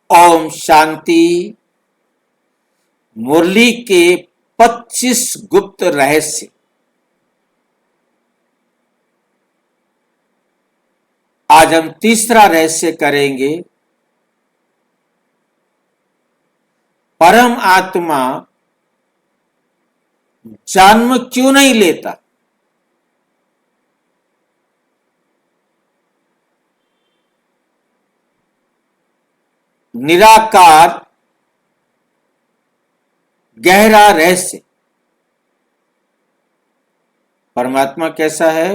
ओम शांति। मुरली के 25 गुप्त रहस्य। आज हम तीसरा रहस्य करेंगे। परम आत्मा जन्म क्यों नहीं लेता? निराकार गहरा रहस्य। परमात्मा कैसा है?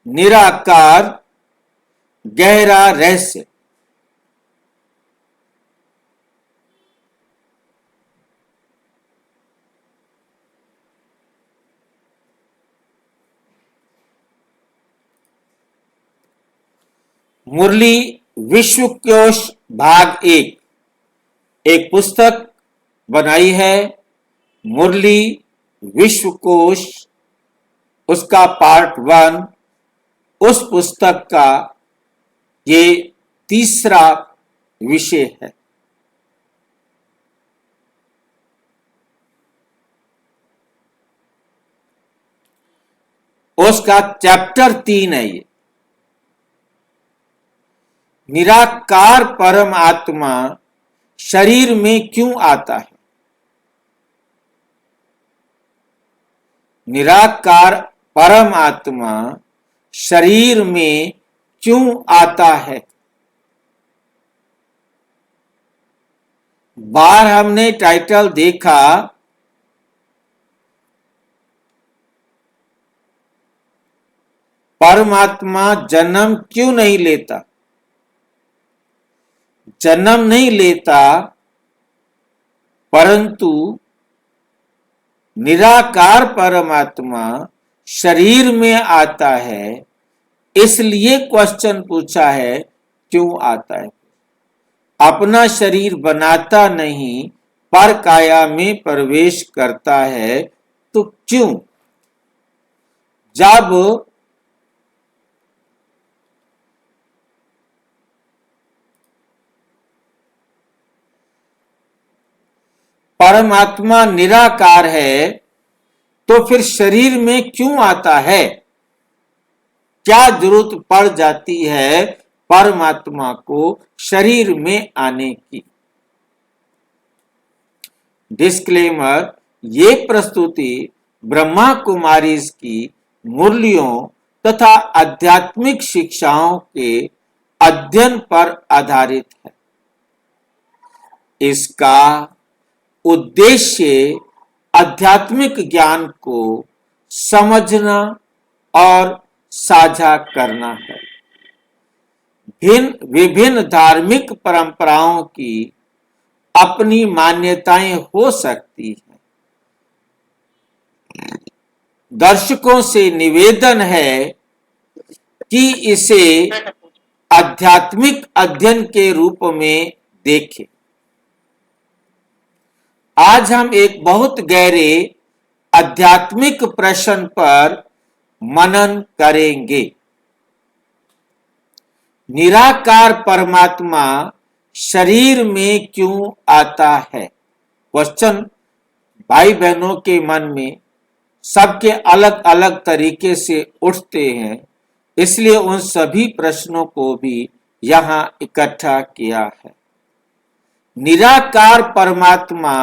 निराकार गहरा रहस्य। मुरली विश्वकोश भाग 1 एक पुस्तक बनाई है। मुरली विश्वकोश, उसका पार्ट 1, उस पुस्तक का ये तीसरा विषय है। उसका चैप्टर 3 है ये। निराकार परम आत्मा शरीर में क्यों आता है? निराकार परम आत्मा शरीर में क्यों आता है? बार हमने टाइटल देखा, परमात्मा जन्म क्यों नहीं लेता? जन्म नहीं लेता, परंतु निराकार परमात्मा शरीर में आता है। इसलिए क्वेश्चन पूछा है, क्यों आता है? अपना शरीर बनाता नहीं, पर काया में प्रवेश करता है, तो क्यों? जब परमात्मा निराकार है, तो फिर शरीर में क्यों आता है? क्या जरूरत पड़ जाती है परमात्मा को शरीर में आने की? डिस्क्लेमर, ये प्रस्तुति ब्रह्मा कुमारीज की मुरलियों तथा आध्यात्मिक शिक्षाओं के अध्ययन पर आधारित है। इसका उद्देश्य आध्यात्मिक ज्ञान को समझना और साझा करना है। विभिन्न धार्मिक परंपराओं की अपनी मान्यताएं हो सकती हैं। दर्शकों से निवेदन है कि इसे आध्यात्मिक अध्ययन के रूप में देखें। आज हम एक बहुत गहरे आध्यात्मिक प्रश्न पर मनन करेंगे। निराकार परमात्मा शरीर में क्यों आता है? क्वेश्चन भाई बहनों के मन में सबके अलग अलग तरीके से उठते हैं, इसलिए उन सभी प्रश्नों को भी यहां इकट्ठा किया है। निराकार परमात्मा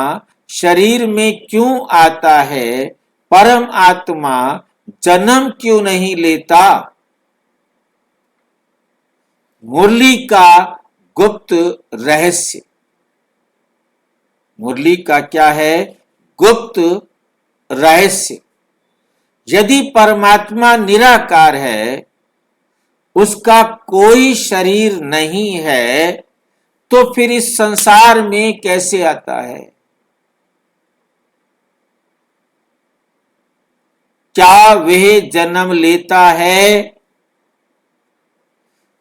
शरीर में क्यों आता है? परम आत्मा जन्म क्यों नहीं लेता? मुरली का गुप्त रहस्य। मुरली का क्या है? गुप्त रहस्य। यदि परमात्मा निराकार है, उसका कोई शरीर नहीं है, तो फिर इस संसार में कैसे आता है? क्या वह जन्म लेता है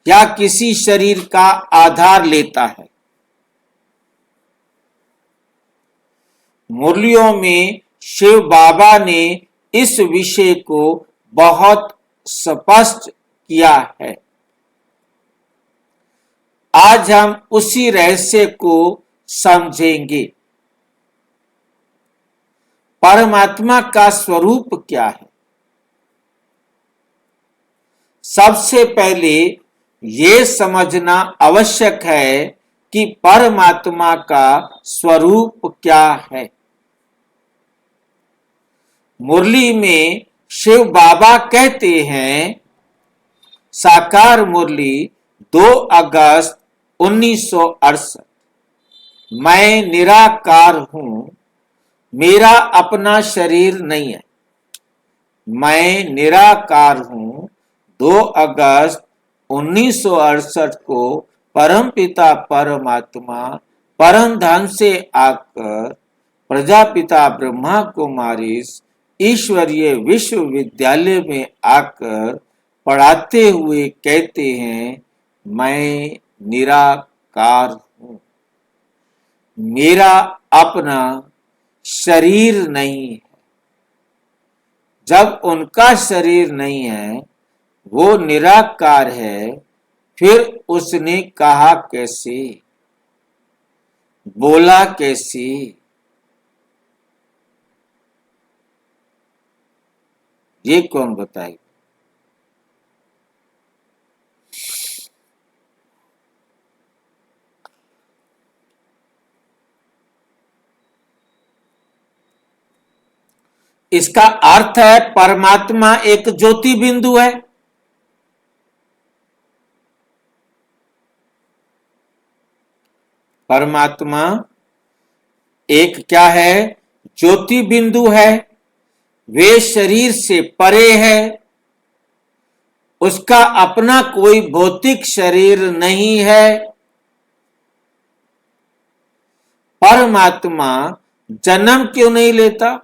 या किसी शरीर का आधार लेता है? मुरलियों में शिव बाबा ने इस विषय को बहुत स्पष्ट किया है। आज हम उसी रहस्य को समझेंगे। परमात्मा का स्वरूप क्या है? सबसे पहले ये समझना आवश्यक है कि परमात्मा का स्वरूप क्या है। मुरली में शिव बाबा कहते हैं, साकार मुरली 2 अगस्त 1968, मैं निराकार हूं, मेरा अपना शरीर नहीं है। मैं निराकार हूं 2 अगस्त 1968 को परमपिता परमात्मा परम धाम से आकर प्रजापिता ब्रह्मा कुमारीस ईश्वरीय विश्वविद्यालय में आकर पढ़ाते हुए कहते हैं, मैं निराकार हूं, मेरा अपना शरीर नहीं है। जब उनका शरीर नहीं है, वो निराकार है, फिर उसने कहा कैसे, बोला कैसे? ये कौन बताएगा? इसका अर्थ है परमात्मा एक ज्योति बिंदु है। परमात्मा एक क्या है? ज्योति बिंदु है। वे शरीर से परे है। उसका अपना कोई भौतिक शरीर नहीं है। परमात्मा जन्म क्यों नहीं लेता?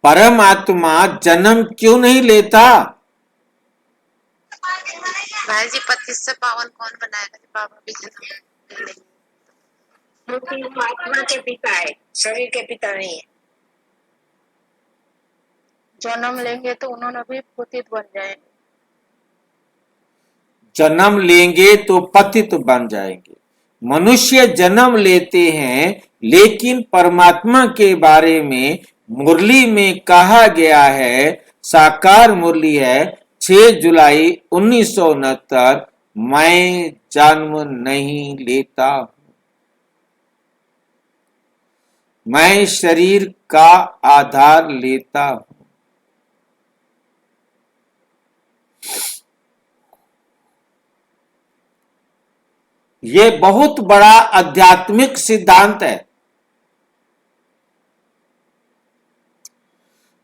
परमात्मा जन्म क्यों नहीं लेता? भाई जी 25 से 52 कौन बनाएगा जी? बाबा भी जन्म लेंगे। क्योंकि आत्मा के पिता है, शरीर के पिता नहीं है। जन्म लेंगे तो उन्होंने भी पतित बन जाएंगे। जन्म लेंगे तो पतित बन जाएंगे। मनुष्य जन्म लेते हैं, लेकिन परमात्मा के बारे में मुरली में कहा गया है, साकार मुरली है 6 जुलाई 1969, मैं जन्म नहीं लेता हूं, मैं शरीर का आधार लेता हूं। ये बहुत बड़ा आध्यात्मिक सिद्धांत है।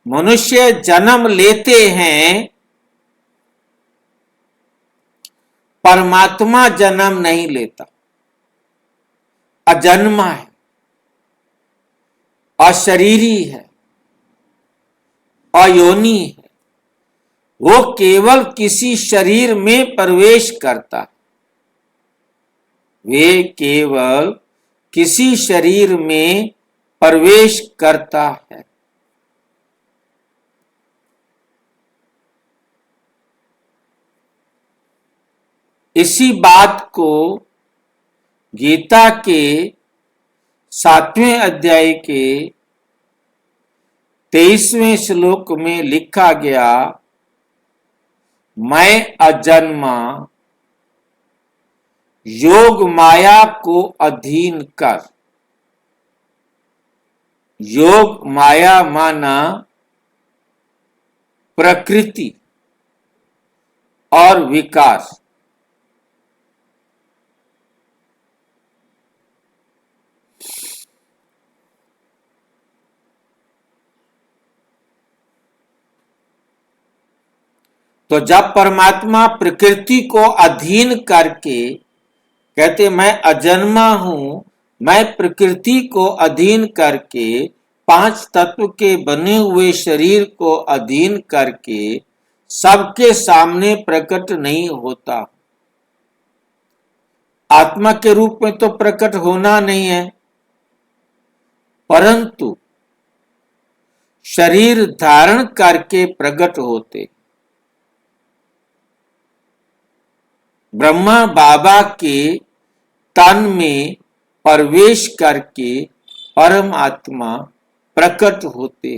मनुष्य जन्म लेते हैं, परमात्मा जन्म नहीं लेता, अजन्मा है, अशरीरी है, अयोनी है। वो केवल किसी शरीर में प्रवेश करता है। वे केवल किसी शरीर में प्रवेश करता है। इसी बात को गीता के 7वें अध्याय के 23वें श्लोक में लिखा गया, मैं अजन्मा योग माया को अधीन कर। योग माया माना प्रकृति और विकास। तो जब परमात्मा प्रकृति को अधीन करके कहते मैं अजन्मा हूं, मैं प्रकृति को अधीन करके पांच तत्व के बने हुए शरीर को अधीन करके सबके सामने प्रकट नहीं होता। आत्मा के रूप में तो प्रकट होना नहीं है, परंतु शरीर धारण करके प्रकट होते। ब्रह्मा बाबा के तन में प्रवेश करके परम आत्मा प्रकट होते।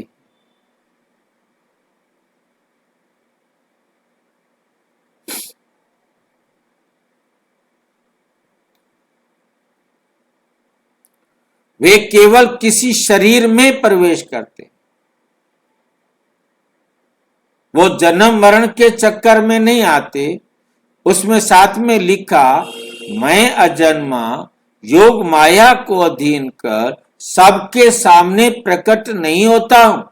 वे केवल किसी शरीर में प्रवेश करते। वो जन्म मरण के चक्कर में नहीं आते। उसमें साथ में लिखा, मैं अजन्मा योग माया को अधीन कर सबके सामने प्रकट नहीं होता हूं।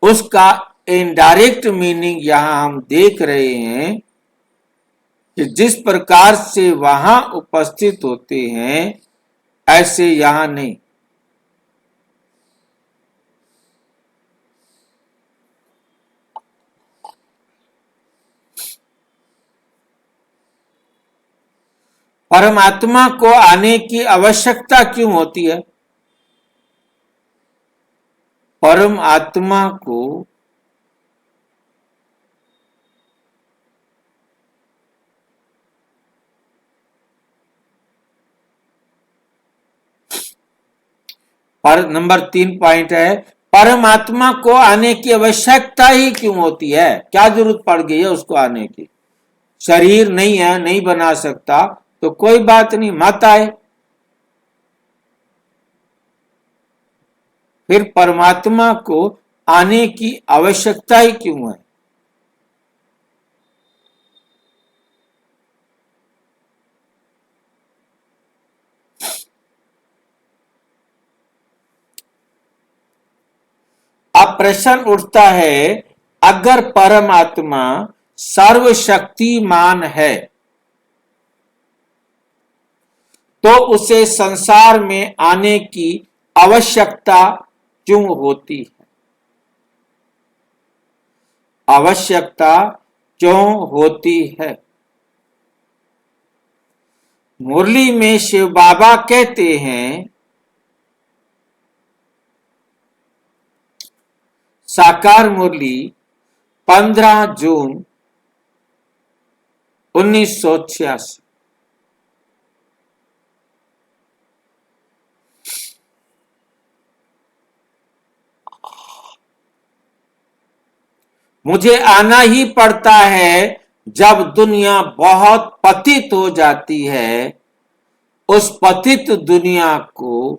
उसका इनडायरेक्ट मीनिंग यहां हम देख रहे हैं कि जिस प्रकार से वहां उपस्थित होते हैं ऐसे यहां नहीं। परमात्मा को आने की आवश्यकता क्यों होती है? परम आत्मा को पर नंबर 3 पॉइंट है, परमात्मा को आने की आवश्यकता ही क्यों होती है? क्या जरूरत पड़ गई है उसको आने की? शरीर नहीं है, नहीं बना सकता, तो कोई बात नहीं, मत आए। फिर परमात्मा को आने की आवश्यकता ही क्यों है? अब प्रश्न उठता है, अगर परमात्मा सर्वशक्तिमान है तो उसे संसार में आने की आवश्यकता क्यों होती है? आवश्यकता क्यों होती है? मुरली में शिव बाबा कहते हैं, साकार मुरली 15 जून 1986। मुझे आना ही पड़ता है जब दुनिया बहुत पतित हो जाती है। उस पतित दुनिया को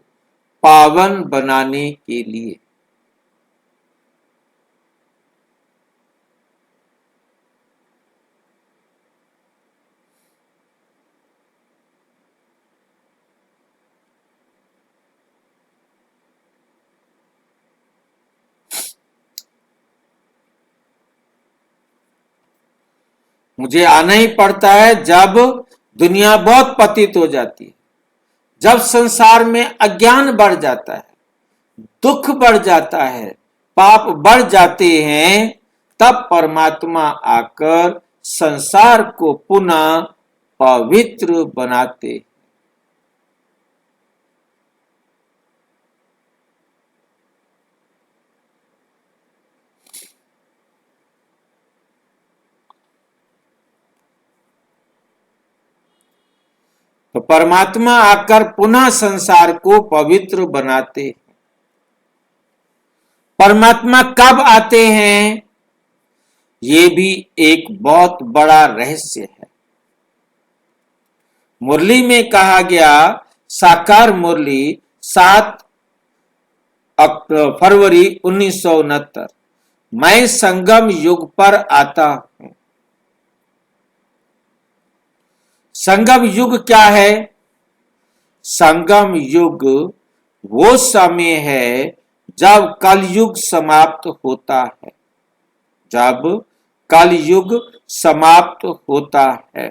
पावन बनाने के लिए। मुझे आना ही पड़ता है जब दुनिया बहुत पतित हो जाती है, जब संसार में अज्ञान बढ़ जाता है, दुख बढ़ जाता है, पाप बढ़ जाते हैं, तब परमात्मा आकर संसार को पुनः पवित्र बनाते। तो परमात्मा आकर पुनः संसार को पवित्र बनाते। परमात्मा कब आते हैं, ये भी एक बहुत बड़ा रहस्य है। मुरली में कहा गया, साकार मुरली 7 फरवरी 1969, मैं संगम युग पर आता हूं। संगम युग क्या है? संगम युग वो समय है जब कलयुग समाप्त होता है। जब कलयुग समाप्त होता है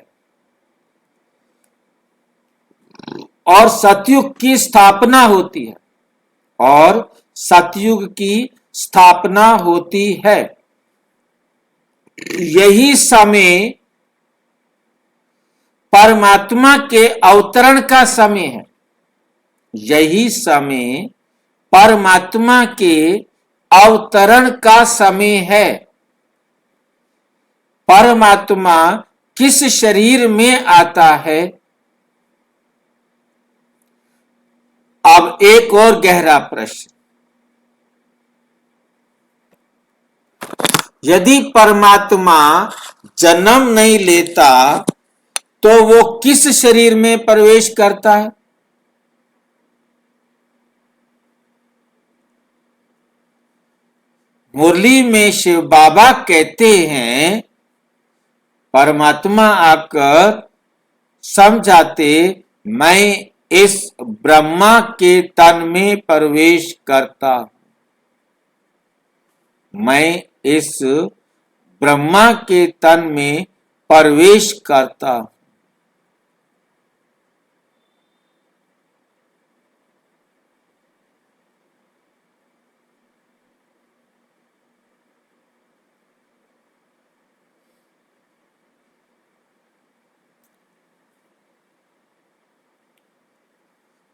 और सतयुग की स्थापना होती है। और सतयुग की स्थापना होती है। यही समय परमात्मा के अवतरण का समय है। यही समय परमात्मा के अवतरण का समय है। परमात्मा किस शरीर में आता है? अब एक और गहरा प्रश्न, यदि परमात्मा जन्म नहीं लेता तो वो किस शरीर में प्रवेश करता है? मुरली में शिव बाबा कहते हैं, परमात्मा आकर समझाते, मैं इस ब्रह्मा के तन में प्रवेश करता हूं। मैं इस ब्रह्मा के तन में प्रवेश करता हूं।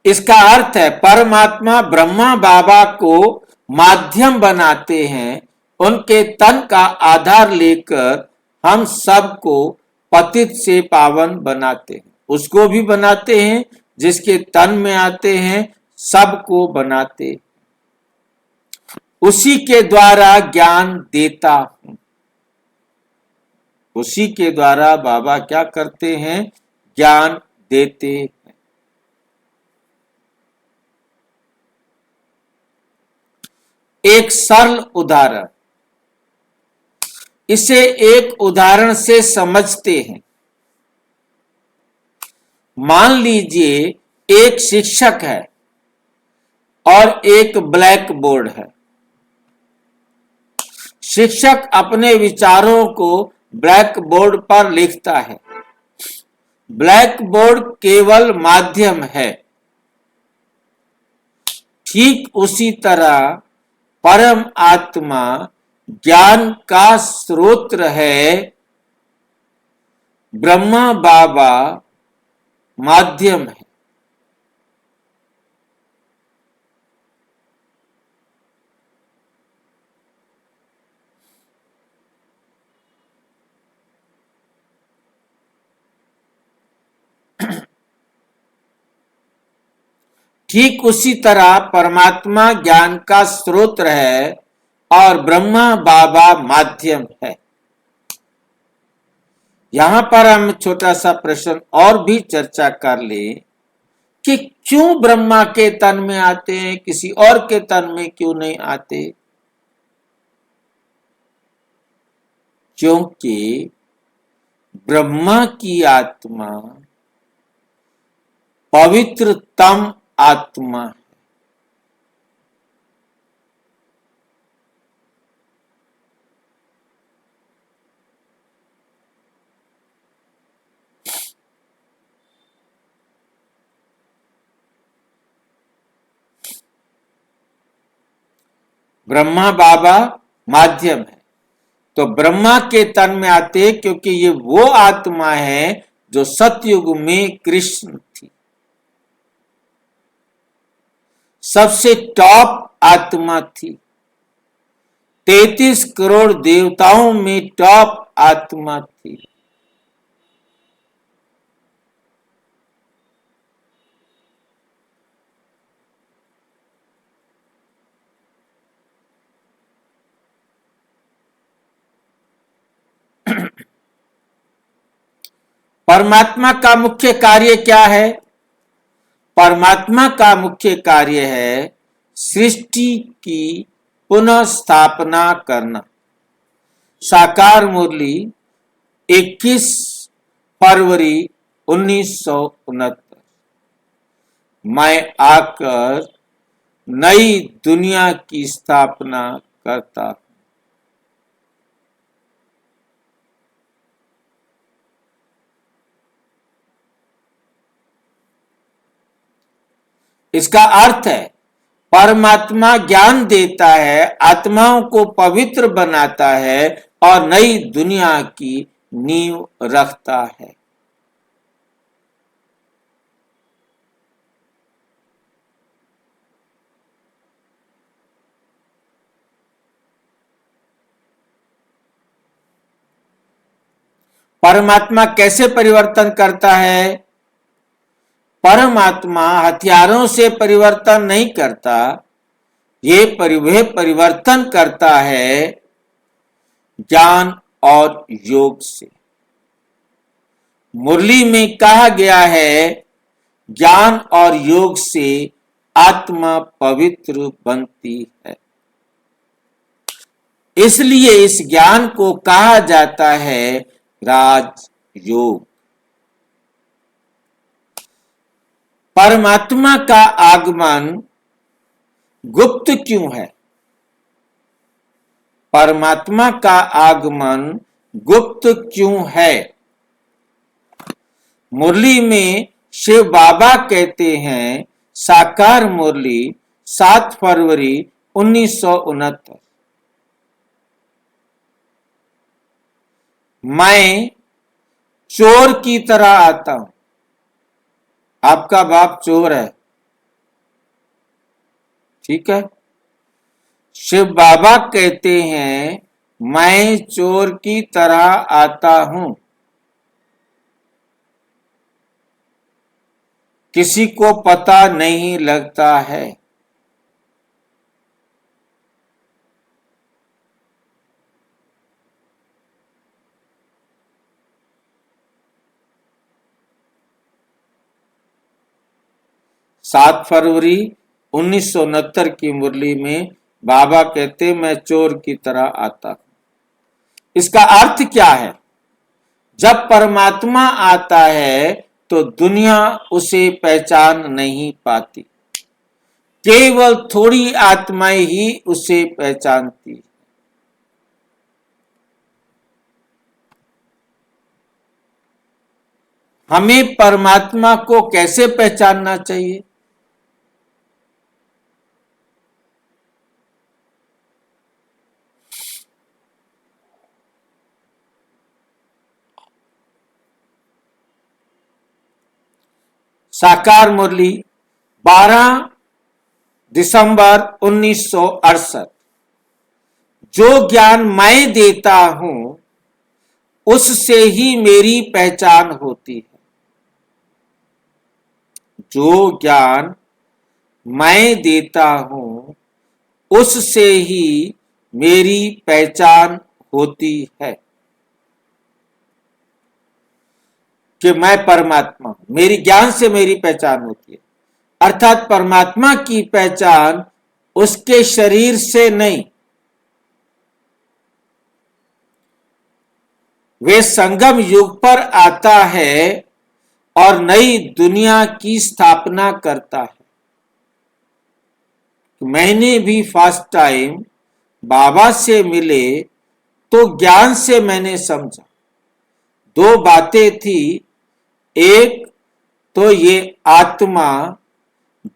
इसका अर्थ है परमात्मा ब्रह्मा बाबा को माध्यम बनाते हैं, उनके तन का आधार लेकर हम सबको पतित से पावन बनाते हैं। उसको भी बनाते हैं जिसके तन में आते हैं, सबको बनाते हैं। उसी के द्वारा ज्ञान देता हूं। उसी के द्वारा बाबा क्या करते हैं? ज्ञान देते हैं। एक सरल उदाहरण, इसे एक उदाहरण से समझते हैं। मान लीजिए एक शिक्षक है और एक ब्लैक बोर्ड है। शिक्षक अपने विचारों को ब्लैक बोर्ड पर लिखता है। ब्लैक बोर्ड केवल माध्यम है। ठीक उसी तरह परम आत्मा ज्ञान का स्रोत है, ब्रह्मा बाबा माध्यम है। ठीक उसी तरह परमात्मा ज्ञान का स्रोत है और ब्रह्मा बाबा माध्यम है। यहां पर हम छोटा सा प्रश्न और भी चर्चा कर ले कि क्यों ब्रह्मा के तन में आते हैं, किसी और के तन में क्यों नहीं आते? क्योंकि ब्रह्मा की आत्मा पवित्रतम आत्मा है। ब्रह्मा बाबा माध्यम है। तो ब्रह्मा के तन में आते क्योंकि ये वो आत्मा है जो सतयुग में कृष्ण थी, सबसे टॉप आत्मा थी। 33 करोड़ देवताओं में टॉप आत्मा थी। परमात्मा का मुख्य कार्य क्या है? परमात्मा का मुख्य कार्य है सृष्टि की पुनः स्थापना करना। साकार मुरली 21 फरवरी 1969। मैं आकर नई दुनिया की स्थापना करता हूं। इसका अर्थ है परमात्मा ज्ञान देता है, आत्माओं को पवित्र बनाता है और नई दुनिया की नींव रखता है। परमात्मा कैसे परिवर्तन करता है? परमात्मा हथियारों से परिवर्तन नहीं करता, ये परिवर्तन करता है ज्ञान और योग से। मुरली में कहा गया है, ज्ञान और योग से आत्मा पवित्र बनती है। इसलिए इस ज्ञान को कहा जाता है राजयोग। परमात्मा का आगमन गुप्त क्यों है? परमात्मा का आगमन गुप्त क्यों है? मुरली में शिव बाबा कहते हैं, साकार मुरली 7 फरवरी 1969, मैं चोर की तरह आता हूं। आपका बाप चोर है, ठीक है। शिव बाबा कहते हैं, मैं चोर की तरह आता हूं। किसी को पता नहीं लगता है। सात फरवरी 1969 की मुरली में बाबा कहते, मैं चोर की तरह आता हूं। इसका अर्थ क्या है? जब परमात्मा आता है तो दुनिया उसे पहचान नहीं पाती, केवल थोड़ी आत्माएं ही उसे पहचानती। हमें परमात्मा को कैसे पहचानना चाहिए? साकार मुरली 12 दिसंबर 1968। जो ज्ञान मैं देता हूं उससे ही मेरी पहचान होती है। जो ज्ञान मैं देता हूं उससे ही मेरी पहचान होती है कि मैं परमात्मा हूं। मेरी ज्ञान से मेरी पहचान होती है, अर्थात परमात्मा की पहचान उसके शरीर से नहीं। वे संगम युग पर आता है और नई दुनिया की स्थापना करता है। मैंने भी फर्स्ट टाइम बाबा से मिले तो ज्ञान से मैंने समझा। 2 बातें थी। एक तो ये आत्मा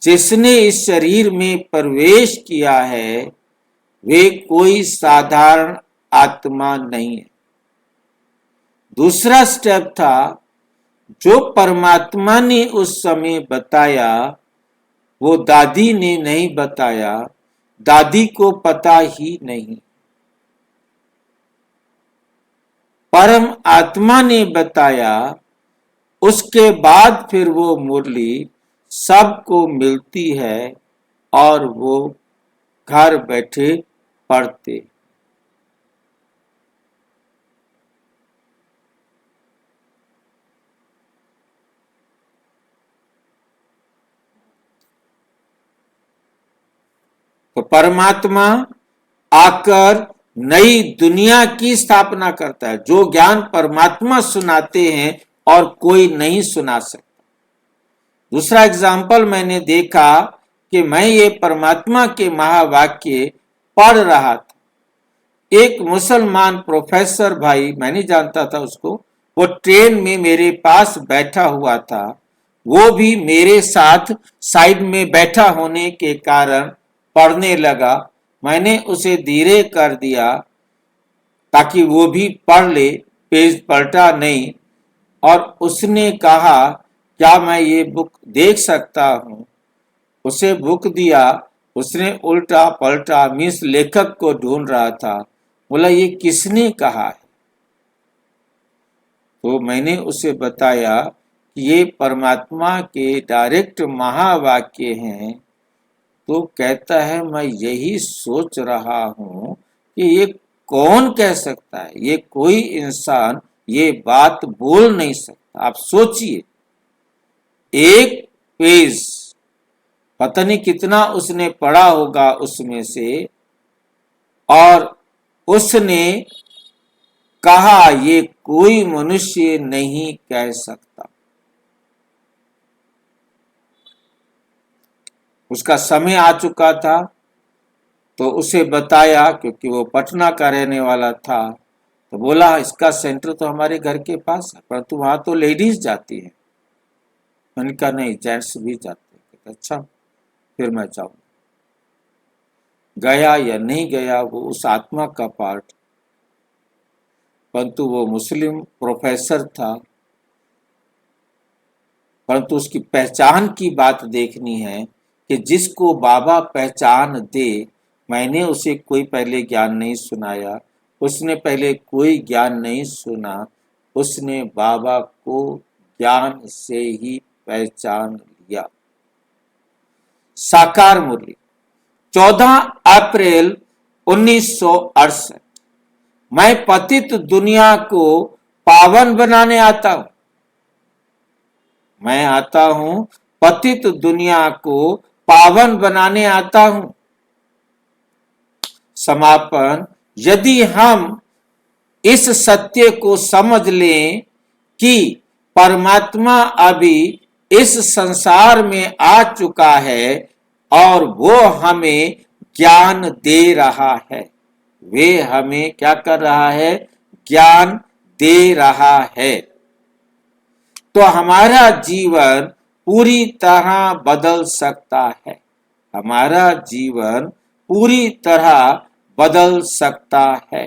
जिसने इस शरीर में प्रवेश किया है वे कोई साधारण आत्मा नहीं है। दूसरा स्टेप था, जो परमात्मा ने उस समय बताया वो दादी ने नहीं बताया, दादी को पता ही नहीं। परम आत्मा ने बताया, उसके बाद फिर वो मुरली सबको मिलती है और वो घर बैठे पढ़ते। तो परमात्मा आकर नई दुनिया की स्थापना करता है। जो ज्ञान परमात्मा सुनाते हैं और कोई नहीं सुना सकता। दूसरा एग्जाम्पल मैंने देखा कि मैं ये परमात्मा के महावाक्य पढ़ रहा था। एक मुसलमान प्रोफेसर भाई, मैं नहीं जानता था उसको, वो ट्रेन में मेरे पास बैठा हुआ था। वो भी मेरे साथ साइड में बैठा होने के कारण पढ़ने लगा। मैंने उसे धीरे कर दिया ताकि वो भी पढ़ ले, पेज पलटा नहीं, और उसने कहा, क्या मैं ये बुक देख सकता हूँ? उसे बुक दिया। उसने उल्टा पलटा मिस लेखक को ढूंढ रहा था। बोला, ये किसने कहा है? तो मैंने उसे बताया कि ये परमात्मा के डायरेक्ट महावाक्य हैं। तो कहता है, मैं यही सोच रहा हूं कि ये कौन कह सकता है? ये कोई इंसान ये बात बोल नहीं सकता। आप सोचिए, एक पेज पता नहीं कितना उसने पढ़ा होगा उसमें से, और उसने कहा ये कोई मनुष्य नहीं कह सकता। उसका समय आ चुका था, तो उसे बताया, क्योंकि वो पटना का रहने वाला था, तो बोला इसका सेंटर तो हमारे घर के पास है, परंतु वहां तो लेडीज जाती है। मैंने कहा नहीं, जेंट्स भी जाते हैं। अच्छा, फिर मैं जाऊंगा। गया या नहीं गया वो उस आत्मा का पार्ट, परंतु वो मुस्लिम प्रोफेसर था। परंतु उसकी पहचान की बात देखनी है कि जिसको बाबा पहचान दे। मैंने उसे कोई पहले ज्ञान नहीं सुनाया, उसने पहले कोई ज्ञान नहीं सुना, उसने बाबा को ज्ञान से ही पहचान लिया। साकार मुरली, 14 अप्रैल 1968। मैं पतित दुनिया को पावन बनाने आता हूं। मैं आता हूं पतित दुनिया को पावन बनाने आता हूं। समापन, यदि हम इस सत्य को समझ लें कि परमात्मा अभी इस संसार में आ चुका है और वो हमें ज्ञान दे रहा है, वे हमें क्या कर रहा है? ज्ञान दे रहा है, तो हमारा जीवन पूरी तरह बदल सकता है। हमारा जीवन पूरी तरह बदल सकता है।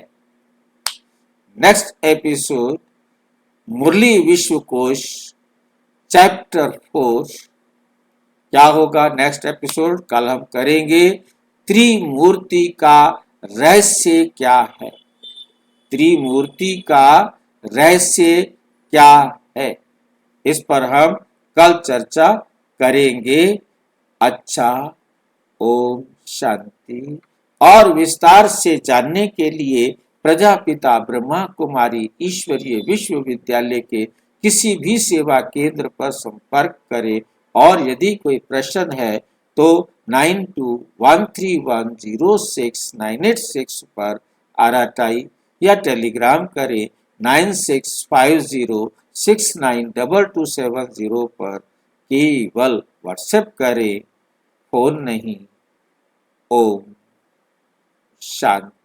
नेक्स्ट एपिसोड, मुरली विश्वकोश चैप्टर 4। क्या होगा नेक्स्ट एपिसोड? कल हम करेंगे त्रिमूर्ति का रहस्य क्या है। त्रिमूर्ति का रहस्य क्या है, इस पर हम कल चर्चा करेंगे। अच्छा, ओम शांति। और विस्तार से जानने के लिए प्रजापिता ब्रह्मा कुमारी ईश्वरीय विश्वविद्यालय के किसी भी सेवा केंद्र पर संपर्क करें। और यदि कोई प्रश्न है तो 9213106986 पर आरटीआई या टेलीग्राम करें। 9650692270 पर केवल व्हाट्सएप करें, फोन नहीं। ओम शांति।